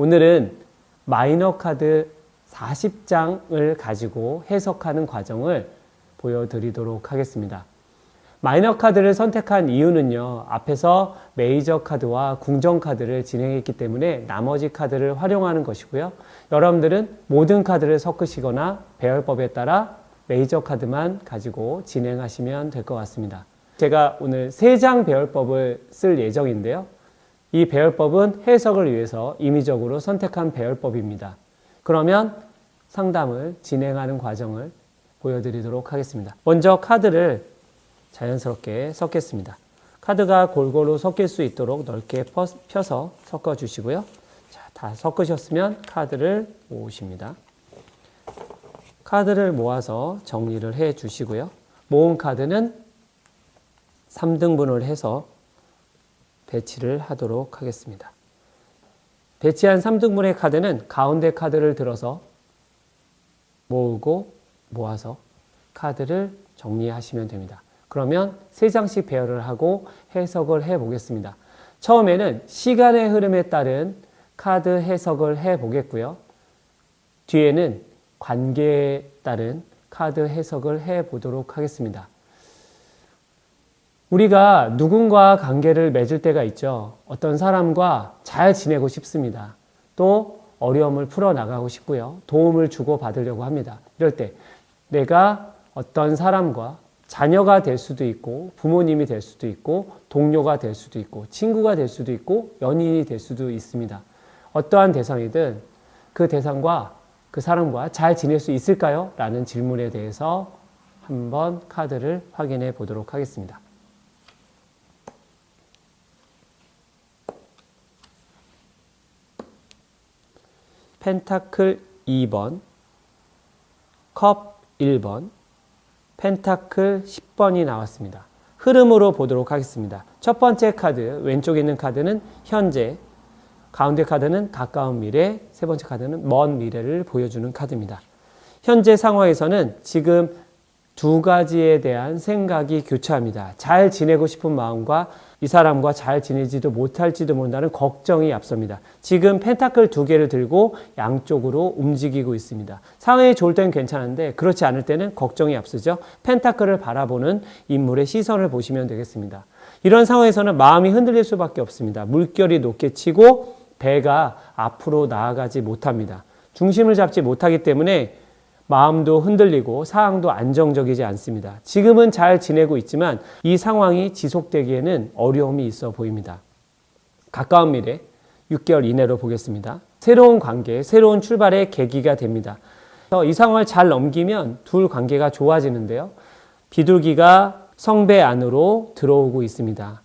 오늘은 마이너 카드 40장을 가지고 해석하는 과정을 보여드리도록 하겠습니다. 마이너 카드를 선택한 이유는요, 앞에서 메이저 카드와 궁정 카드를 진행했기 때문에 나머지 카드를 활용하는 것이고요. 여러분들은 모든 카드를 섞으시거나 배열법에 따라 메이저 카드만 가지고 진행하시면 될 것 같습니다. 제가 오늘 3장 배열법을 쓸 예정인데요. 이 배열법은 해석을 위해서 임의적으로 선택한 배열법입니다. 그러면 상담을 진행하는 과정을 보여드리도록 하겠습니다. 먼저 카드를 자연스럽게 섞겠습니다. 카드가 골고루 섞일 수 있도록 넓게 펴서 섞어 주시고요. 자, 다 섞으셨으면 카드를 모으십니다. 카드를 모아서 정리를 해 주시고요. 모은 카드는 3등분을 해서 배치를 하도록 하겠습니다. 배치한 3등분의 카드는 가운데 카드를 들어서 모으고 모아서 카드를 정리하시면 됩니다. 그러면 3장씩 배열을 하고 해석을 해 보겠습니다. 처음에는 시간의 흐름에 따른 카드 해석을 해 보겠고요. 뒤에는 관계에 따른 카드 해석을 해 보도록 하겠습니다. 우리가 누군가 관계를 맺을 때가 있죠. 어떤 사람과 잘 지내고 싶습니다. 또 어려움을 풀어나가고 싶고요. 도움을 주고 받으려고 합니다. 이럴 때 내가 어떤 사람과 자녀가 될 수도 있고 부모님이 될 수도 있고 동료가 될 수도 있고 친구가 될 수도 있고 연인이 될 수도 있습니다. 어떠한 대상이든 그 대상과 그 사람과 잘 지낼 수 있을까요? 라는 질문에 대해서 한번 카드를 확인해 보도록 하겠습니다. 펜타클 2번, 컵 1번, 펜타클 10번이 나왔습니다. 흐름으로 보도록 하겠습니다. 첫 번째 카드, 왼쪽에 있는 카드는 현재, 가운데 카드는 가까운 미래, 세 번째 카드는 먼 미래를 보여주는 카드입니다. 현재 상황에서는 지금 두 가지에 대한 생각이 교차합니다. 잘 지내고 싶은 마음과 이 사람과 잘 지내지도 못할지도 모른다는 걱정이 앞섭니다. 지금 펜타클 2개를 들고 양쪽으로 움직이고 있습니다. 상황이 좋을 때는 괜찮은데 그렇지 않을 때는 걱정이 앞서죠. 펜타클을 바라보는 인물의 시선을 보시면 되겠습니다. 이런 상황에서는 마음이 흔들릴 수밖에 없습니다. 물결이 높게 치고 배가 앞으로 나아가지 못합니다. 중심을 잡지 못하기 때문에 마음도 흔들리고 상황도 안정적이지 않습니다. 지금은 잘 지내고 있지만 이 상황이 지속되기에는 어려움이 있어 보입니다. 가까운 미래 6개월 이내로 보겠습니다. 새로운 관계, 새로운 출발의 계기가 됩니다. 이 상황을 잘 넘기면 둘 관계가 좋아지는데요. 비둘기가 성배 안으로 들어오고 있습니다.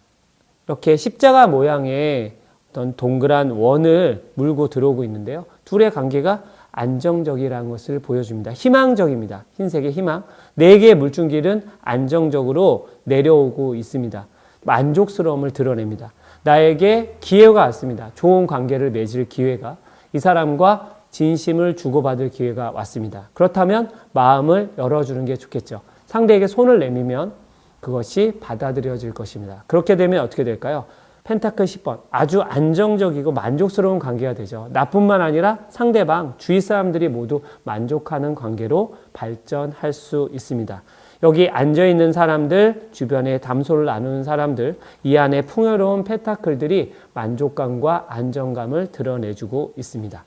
이렇게 십자가 모양의 어떤 동그란 원을 물고 들어오고 있는데요. 둘의 관계가 안정적이라는 것을 보여줍니다. 희망적입니다. 흰색의 희망. 4개의 물줄기는 안정적으로 내려오고 있습니다. 만족스러움을 드러냅니다. 나에게 기회가 왔습니다. 좋은 관계를 맺을 기회가, 이 사람과 진심을 주고받을 기회가 왔습니다. 그렇다면 마음을 열어주는 게 좋겠죠. 상대에게 손을 내밀면 그것이 받아들여질 것입니다. 그렇게 되면 어떻게 될까요? 펜타클 10번, 아주 안정적이고 만족스러운 관계가 되죠. 나뿐만 아니라 상대방, 주위 사람들이 모두 만족하는 관계로 발전할 수 있습니다. 여기 앉아있는 사람들, 주변에 담소를 나누는 사람들, 이 안에 풍요로운 펜타클들이 만족감과 안정감을 드러내주고 있습니다.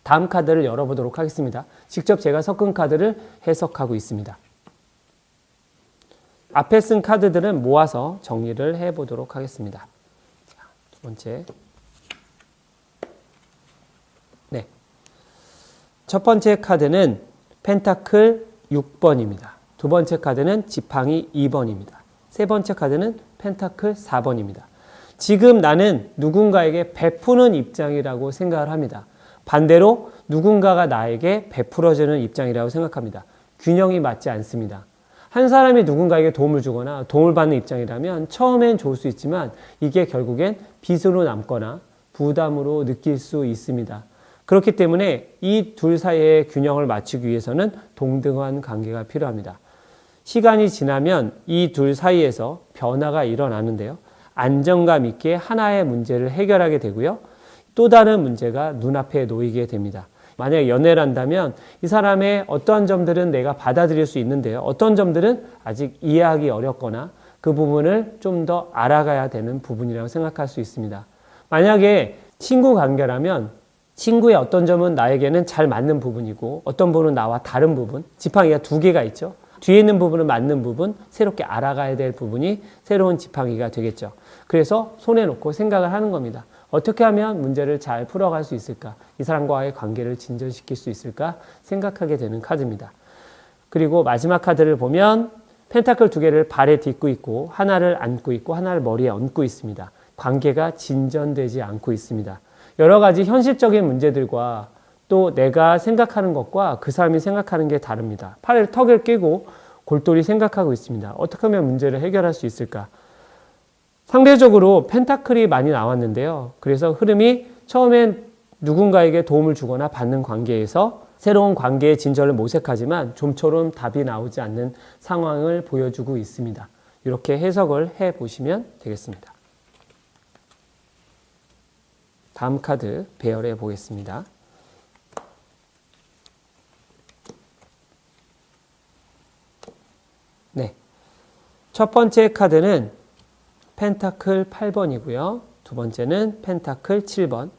다음 카드를 열어보도록 하겠습니다. 직접 제가 섞은 카드를 해석하고 있습니다. 앞에 쓴 카드들은 모아서 정리를 해보도록 하겠습니다. 자, 두 번째. 네. 첫 번째 카드는 펜타클 6번입니다. 두 번째 카드는 지팡이 2번입니다. 세 번째 카드는 펜타클 4번입니다. 지금 나는 누군가에게 베푸는 입장이라고 생각을 합니다. 반대로 누군가가 나에게 베풀어주는 입장이라고 생각합니다. 균형이 맞지 않습니다. 한 사람이 누군가에게 도움을 주거나 도움을 받는 입장이라면 처음엔 좋을 수 있지만 이게 결국엔 빚으로 남거나 부담으로 느낄 수 있습니다. 그렇기 때문에 이 둘 사이의 균형을 맞추기 위해서는 동등한 관계가 필요합니다. 시간이 지나면 이 둘 사이에서 변화가 일어나는데요. 안정감 있게 하나의 문제를 해결하게 되고요. 또 다른 문제가 눈앞에 놓이게 됩니다. 만약에 연애를 한다면 이 사람의 어떠한 점들은 내가 받아들일 수 있는데요. 어떤 점들은 아직 이해하기 어렵거나 그 부분을 좀 더 알아가야 되는 부분이라고 생각할 수 있습니다. 만약에 친구 관계라면 친구의 어떤 점은 나에게는 잘 맞는 부분이고 어떤 부분은 나와 다른 부분, 지팡이가 두 개가 있죠. 뒤에 있는 부분은 맞는 부분, 새롭게 알아가야 될 부분이 새로운 지팡이가 되겠죠. 그래서 손에 놓고 생각을 하는 겁니다. 어떻게 하면 문제를 잘 풀어갈 수 있을까? 이 사람과의 관계를 진전시킬 수 있을까? 생각하게 되는 카드입니다. 그리고 마지막 카드를 보면 펜타클 두 개를 발에 딛고 있고 하나를 안고 있고 하나를 머리에 얹고 있습니다. 관계가 진전되지 않고 있습니다. 여러 가지 현실적인 문제들과 또 내가 생각하는 것과 그 사람이 생각하는 게 다릅니다. 팔을 턱을 깨고 골똘히 생각하고 있습니다. 어떻게 하면 문제를 해결할 수 있을까? 상대적으로 펜타클이 많이 나왔는데요. 그래서 흐름이 처음엔 누군가에게 도움을 주거나 받는 관계에서 새로운 관계의 진전을 모색하지만 좀처럼 답이 나오지 않는 상황을 보여주고 있습니다. 이렇게 해석을 해보시면 되겠습니다. 다음 카드 배열해 보겠습니다. 네, 첫 번째 카드는 펜타클 8번이고요. 두 번째는 펜타클 7번,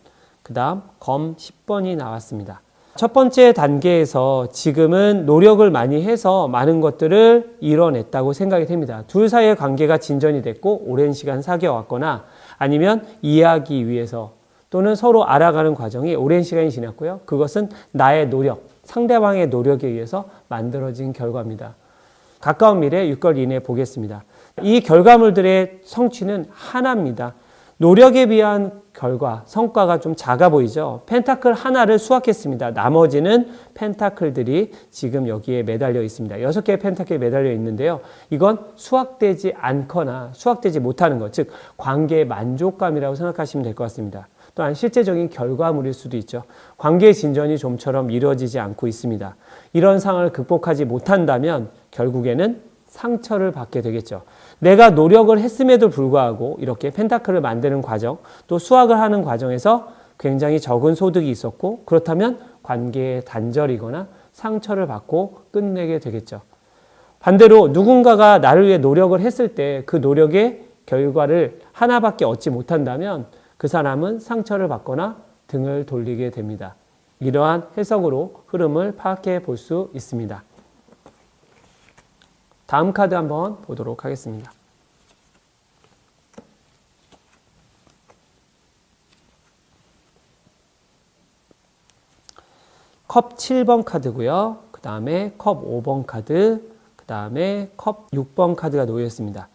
그 다음 검 10번이 나왔습니다. 첫 번째 단계에서 지금은 노력을 많이 해서 많은 것들을 이뤄냈다고 생각이 됩니다. 둘 사이의 관계가 진전이 됐고 오랜 시간 사귀어 왔거나 아니면 이해하기 위해서 또는 서로 알아가는 과정이 오랜 시간이 지났고요. 그것은 나의 노력, 상대방의 노력에 의해서 만들어진 결과입니다. 가까운 미래 6개월 이내에 보겠습니다. 이 결과물들의 성취는 하나입니다. 노력에 비한 결과, 성과가 좀 작아 보이죠? 펜타클 하나를 수확했습니다. 나머지는 펜타클들이 지금 여기에 매달려 있습니다. 6개의 펜타클이 매달려 있는데요. 이건 수확되지 않거나 수확되지 못하는 것, 즉 관계의 만족감이라고 생각하시면 될 것 같습니다. 또한 실제적인 결과물일 수도 있죠. 관계의 진전이 좀처럼 이루어지지 않고 있습니다. 이런 상황을 극복하지 못한다면 결국에는 상처를 받게 되겠죠. 내가 노력을 했음에도 불구하고 이렇게 펜타클을 만드는 과정, 또 수확을 하는 과정에서 굉장히 적은 소득이 있었고 그렇다면 관계의 단절이거나 상처를 받고 끝내게 되겠죠. 반대로 누군가가 나를 위해 노력을 했을 때 그 노력의 결과를 하나밖에 얻지 못한다면 그 사람은 상처를 받거나 등을 돌리게 됩니다. 이러한 해석으로 흐름을 파악해 볼 수 있습니다. 다음 카드 한번 보도록 하겠습니다. 컵 7번 카드고요. 그 다음에 컵 5번 카드, 그 다음에 컵 6번 카드가 놓여 있습니다.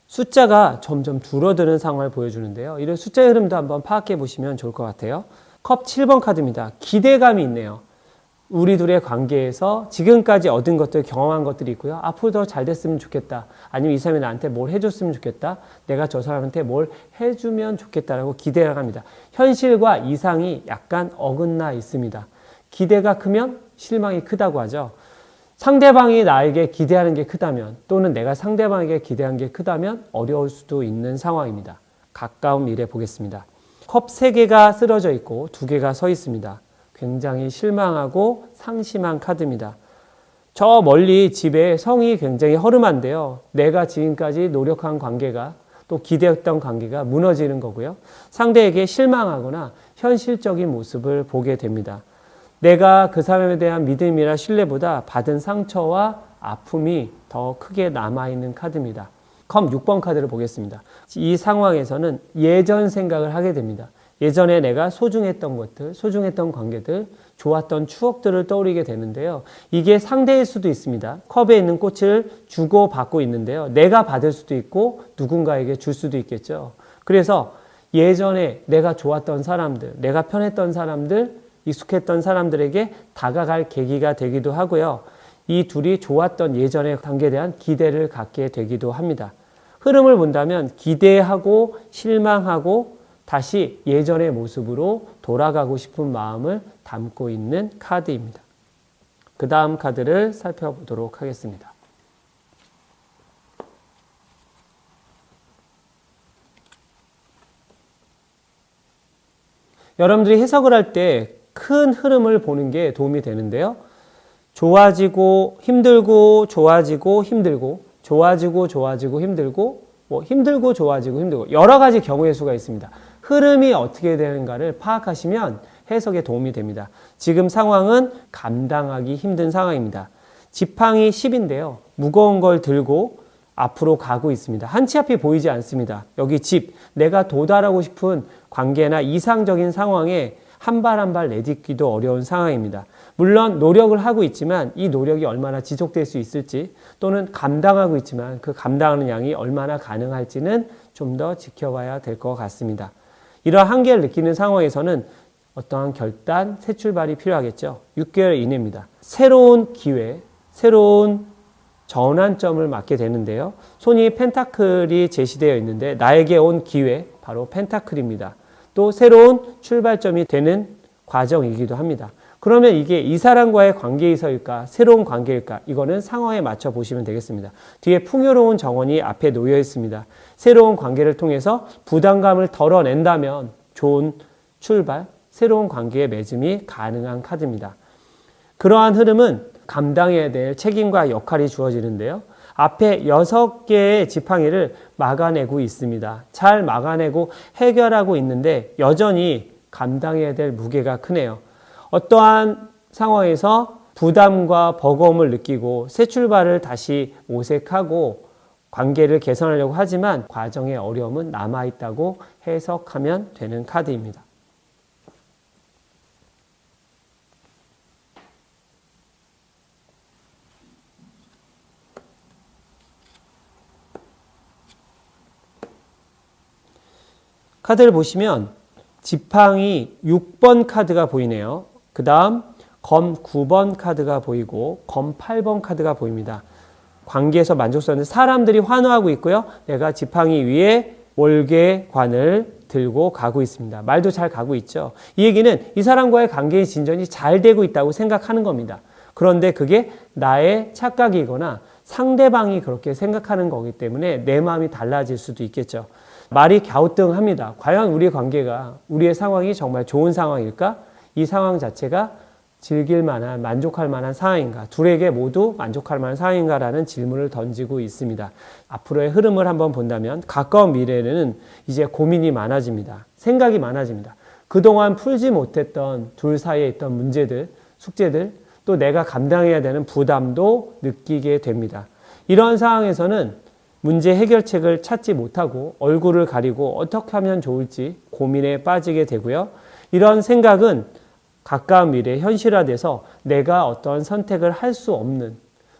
숫자가 점점 줄어드는 상황을 보여주는데요. 이런 숫자의 흐름도 한번 파악해 보시면 좋을 것 같아요. 컵 7번 카드입니다. 기대감이 있네요. 우리 둘의 관계에서 지금까지 얻은 것들, 경험한 것들이 있고요. 앞으로 더 잘 됐으면 좋겠다. 아니면 이 사람이 나한테 뭘 해줬으면 좋겠다. 내가 저 사람한테 뭘 해주면 좋겠다라고 기대를 합니다. 현실과 이상이 약간 어긋나 있습니다. 기대가 크면 실망이 크다고 하죠. 상대방이 나에게 기대하는 게 크다면 또는 내가 상대방에게 기대한 게 크다면 어려울 수도 있는 상황입니다. 가까운 미래 보겠습니다. 컵 3개가 쓰러져 있고 2개가 서 있습니다. 굉장히 실망하고 상심한 카드입니다. 저 멀리 집에 성이 굉장히 허름한데요. 내가 지금까지 노력한 관계가 또 기대했던 관계가 무너지는 거고요. 상대에게 실망하거나 현실적인 모습을 보게 됩니다. 내가 그 사람에 대한 믿음이나 신뢰보다 받은 상처와 아픔이 더 크게 남아있는 카드입니다. 컵 6번 카드를 보겠습니다. 이 상황에서는 예전 생각을 하게 됩니다. 예전에 내가 소중했던 것들, 소중했던 관계들, 좋았던 추억들을 떠올리게 되는데요. 이게 상대일 수도 있습니다. 컵에 있는 꽃을 주고 받고 있는데요. 내가 받을 수도 있고 누군가에게 줄 수도 있겠죠. 그래서 예전에 내가 좋았던 사람들, 내가 편했던 사람들, 익숙했던 사람들에게 다가갈 계기가 되기도 하고요. 이 둘이 좋았던 예전의 관계에 대한 기대를 갖게 되기도 합니다. 흐름을 본다면 기대하고 실망하고 다시 예전의 모습으로 돌아가고 싶은 마음을 담고 있는 카드입니다. 그 다음 카드를 살펴보도록 하겠습니다. 여러분들이 해석을 할 때 큰 흐름을 보는 게 도움이 되는데요. 좋아지고 힘들고 좋아지고 힘들고 좋아지고 좋아지고 힘들고 힘들고 좋아지고 힘들고 여러 가지 경우의 수가 있습니다. 흐름이 어떻게 되는가를 파악하시면 해석에 도움이 됩니다. 지금 상황은 감당하기 힘든 상황입니다. 지팡이 10인데요. 무거운 걸 들고 앞으로 가고 있습니다. 한 치 앞이 보이지 않습니다. 여기 집, 내가 도달하고 싶은 관계나 이상적인 상황에 한 발 한 발 내딛기도 어려운 상황입니다. 물론 노력을 하고 있지만 이 노력이 얼마나 지속될 수 있을지 또는 감당하고 있지만 그 감당하는 양이 얼마나 가능할지는 좀 더 지켜봐야 될 것 같습니다. 이러한 한계를 느끼는 상황에서는 어떠한 결단, 새 출발이 필요하겠죠. 6개월 이내입니다. 새로운 기회, 새로운 전환점을 맞게 되는데요. 손이 펜타클이 제시되어 있는데 나에게 온 기회, 바로 펜타클입니다. 또 새로운 출발점이 되는 과정이기도 합니다. 그러면 이게 이 사람과의 관계에서일까, 새로운 관계일까? 이거는 상황에 맞춰 보시면 되겠습니다. 뒤에 풍요로운 정원이 앞에 놓여 있습니다. 새로운 관계를 통해서 부담감을 덜어낸다면 좋은 출발, 새로운 관계의 맺음이 가능한 카드입니다. 그러한 흐름은 감당해야 될 책임과 역할이 주어지는데요. 앞에 6개의 지팡이를 막아내고 있습니다. 잘 막아내고 해결하고 있는데 여전히 감당해야 될 무게가 크네요. 어떠한 상황에서 부담과 버거움을 느끼고 새 출발을 다시 모색하고 관계를 개선하려고 하지만 과정의 어려움은 남아있다고 해석하면 되는 카드입니다. 카드를 보시면 지팡이 6번 카드가 보이네요. 그 다음 검 9번 카드가 보이고 검 8번 카드가 보입니다. 관계에서 만족스러운데 사람들이 환호하고 있고요. 내가 지팡이 위에 월계관을 들고 가고 있습니다. 말도 잘 가고 있죠. 이 얘기는 이 사람과의 관계의 진전이 잘 되고 있다고 생각하는 겁니다. 그런데 그게 나의 착각이거나 상대방이 그렇게 생각하는 거기 때문에 내 마음이 달라질 수도 있겠죠. 말이 갸우뚱합니다. 과연 우리의 관계가, 우리의 상황이 정말 좋은 상황일까? 이 상황 자체가 즐길 만한, 만족할 만한 상황인가? 둘에게 모두 만족할 만한 상황인가라는 질문을 던지고 있습니다. 앞으로의 흐름을 한번 본다면 가까운 미래에는 이제 고민이 많아집니다. 생각이 많아집니다. 그동안 풀지 못했던 둘 사이에 있던 문제들, 숙제들, 또 내가 감당해야 되는 부담도 느끼게 됩니다. 이런 상황에서는 문제 해결책을 찾지 못하고 얼굴을 가리고 어떻게 하면 좋을지 고민에 빠지게 되고요. 이런 생각은 가까운 미래에 현실화돼서 내가 어떤 선택을 할 수 없는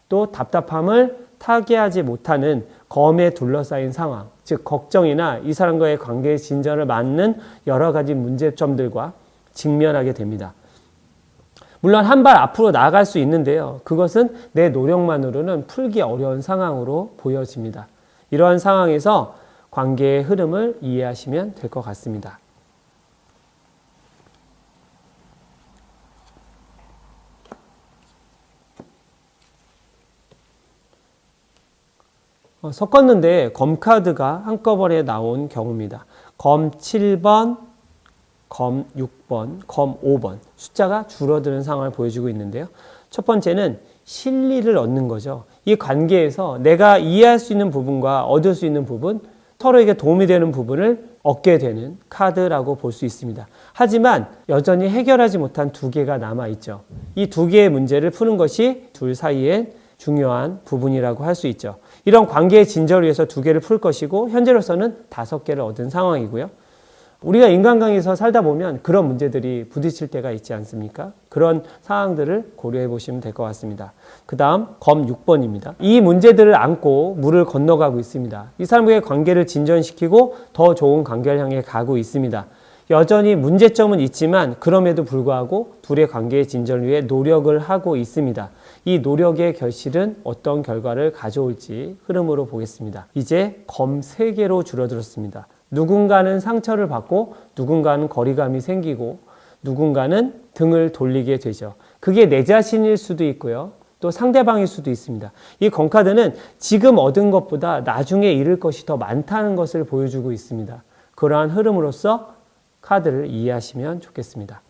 또 답답함을 타개하지 못하는 검에 둘러싸인 상황, 즉 걱정이나 이 사람과의 관계의 진전을 막는 여러 가지 문제점들과 직면하게 됩니다. 물론 한 발 앞으로 나아갈 수 있는데요. 그것은 내 노력만으로는 풀기 어려운 상황으로 보여집니다. 이러한 상황에서 관계의 흐름을 이해하시면 될 것 같습니다. 섞었는데 검카드가 한꺼번에 나온 경우입니다. 검 7번, 검 6번, 검 5번 숫자가 줄어드는 상황을 보여주고 있는데요. 첫 번째는 실리를 얻는 거죠. 이 관계에서 내가 이해할 수 있는 부분과 얻을 수 있는 부분, 서로에게 도움이 되는 부분을 얻게 되는 카드라고 볼 수 있습니다. 하지만 여전히 해결하지 못한 2개가 남아있죠. 이 2개의 문제를 푸는 것이 둘 사이엔 중요한 부분이라고 할 수 있죠. 이런 관계의 진전을 위해서 2개를 풀 것이고 현재로서는 5개를 얻은 상황이고요. 우리가 인간관계에서 살다 보면 그런 문제들이 부딪힐 때가 있지 않습니까? 그런 상황들을 고려해 보시면 될 것 같습니다. 그 다음 검 6번입니다. 이 문제들을 안고 물을 건너가고 있습니다. 이 사람과의 관계를 진전시키고 더 좋은 관계를 향해 가고 있습니다. 여전히 문제점은 있지만 그럼에도 불구하고 둘의 관계의 진전을 위해 노력을 하고 있습니다. 이 노력의 결실은 어떤 결과를 가져올지 흐름으로 보겠습니다. 이제 검 3개로 줄어들었습니다. 누군가는 상처를 받고 누군가는 거리감이 생기고 누군가는 등을 돌리게 되죠. 그게 내 자신일 수도 있고요. 또 상대방일 수도 있습니다. 이 검카드는 지금 얻은 것보다 나중에 잃을 것이 더 많다는 것을 보여주고 있습니다. 그러한 흐름으로써 카드를 이해하시면 좋겠습니다.